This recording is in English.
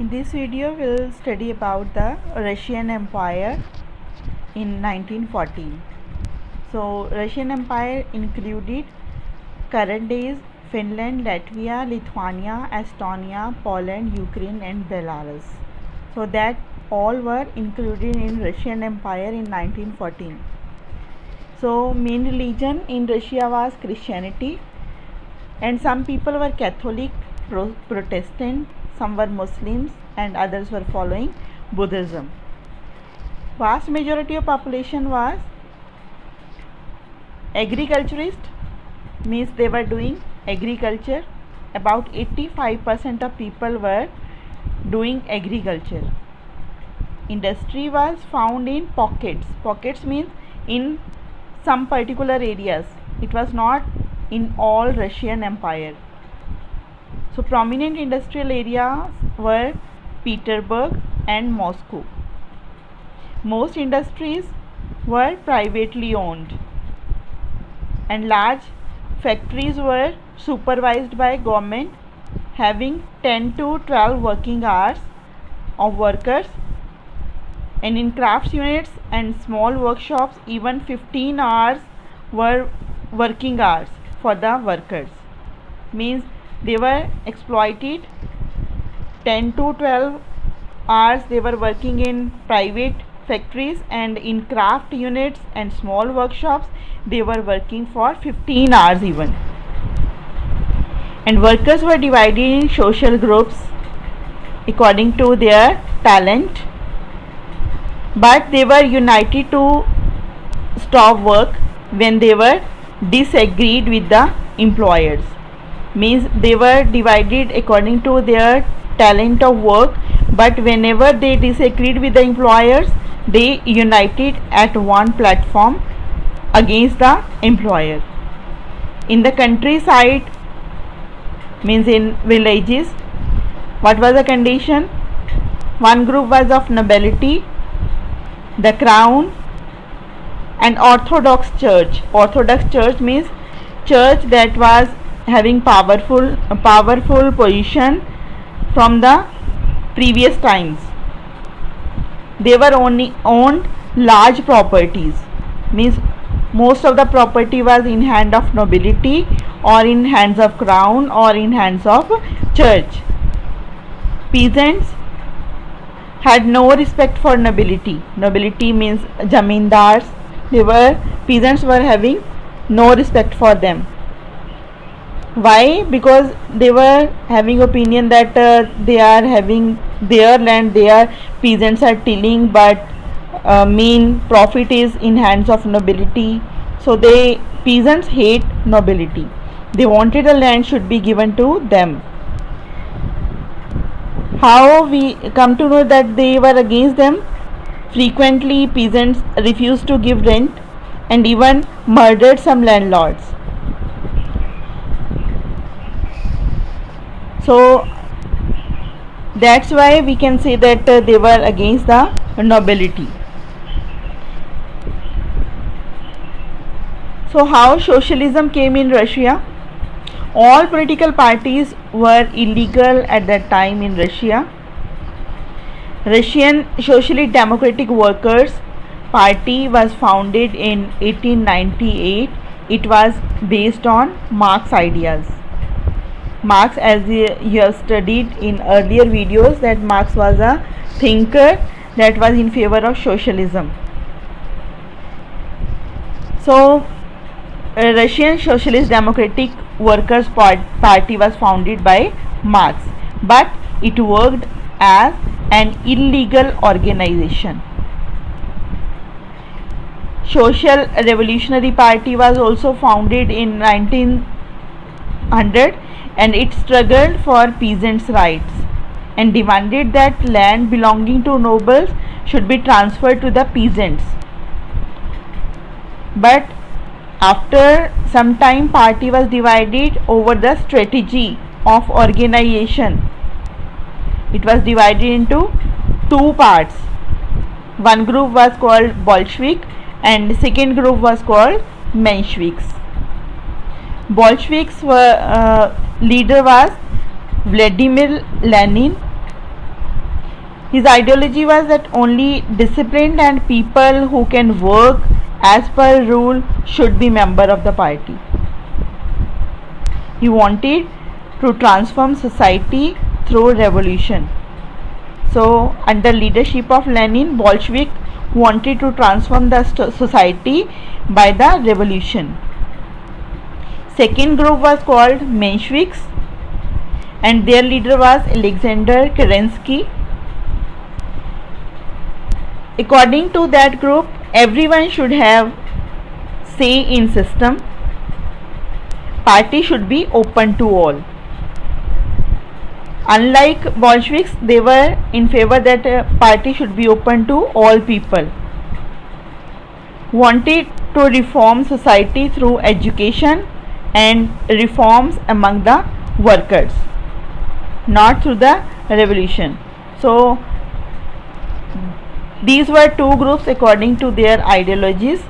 In this video, we'll study about the Russian Empire in 1914. So, Russian Empire included current days Finland, Latvia, Lithuania, Estonia, Poland, Ukraine, and Belarus. So that all were included in Russian Empire in 1914. So, main religion in Russia was Christianity, and some people were Catholic, Protestant, some were Muslims, and others were following Buddhism. Vast majority of population was agriculturist, means they were doing agriculture. About 85% of people were doing agriculture. Industry was found in pockets. Pockets means in some particular areas. It was not in all Russian Empire. So prominent industrial areas were Petersburg and Moscow. Most industries were privately owned, and large factories were supervised by government, having 10 to 12 working hours of workers, and in crafts units and small workshops even 15 hours were working hours for the workers. Means they were exploited 10 to 12 hours. They were working in private factories, and in craft units and small workshops they were working for 15 hours even. And workers were divided in social groups according to their talent, but they were united to stop work when they were disagreed with the employers. Means they were divided according to their talent of work, but whenever they disagreed with the employers, they united at one platform against the employer. In the countryside, means in villages, what was the condition? One group was of nobility, the crown, and Orthodox church. Orthodox church means church that was having powerful position from the previous times. They were only owned large properties, means most of the property was in hand of nobility or in hands of crown or in hands of church. Peasants had no respect for nobility. Nobility means zamindars. Peasants were having no respect for them. Why? Because they were having opinion that they are having their land, their peasants are tilling, but main profit is in hands of nobility. So peasants hate nobility. They wanted the land should be given to them. How we come to know that they were against them? Frequently peasants refused to give rent and even murdered some landlords. So that's why we can say that they were against the nobility. So how socialism came in Russia? All political parties were illegal at that time in Russia. Russian Socialist Democratic Workers Party was founded in 1898. It was based on Marx ideas. Marx, as you have studied in earlier videos, that Marx was a thinker that was in favor of socialism. So Russian Socialist Democratic Workers Party was founded by Marx, but it worked as an illegal organization. Social Revolutionary Party was also founded in 1900, and it struggled for peasants' rights and demanded that land belonging to nobles should be transferred to the peasants. But after some time, party was divided over the strategy of organization. It was divided into two parts. One group was called Bolshevik and second group was called Mensheviks. Bolsheviks were leader was Vladimir Lenin, His ideology was that only disciplined and people who can work as per rule should be member of the party. He wanted to transform society through revolution. So under leadership of Lenin, Bolshevik wanted to transform the society by the revolution. Second group was called Mensheviks, and their leader was Alexander Kerensky. According to that group, everyone should have say in system. Party should be open to all. Unlike Bolsheviks, they were in favor that party should be open to all people. Wanted to reform society through education and reforms among the workers, not through the revolution. So these were two groups according to their ideologies.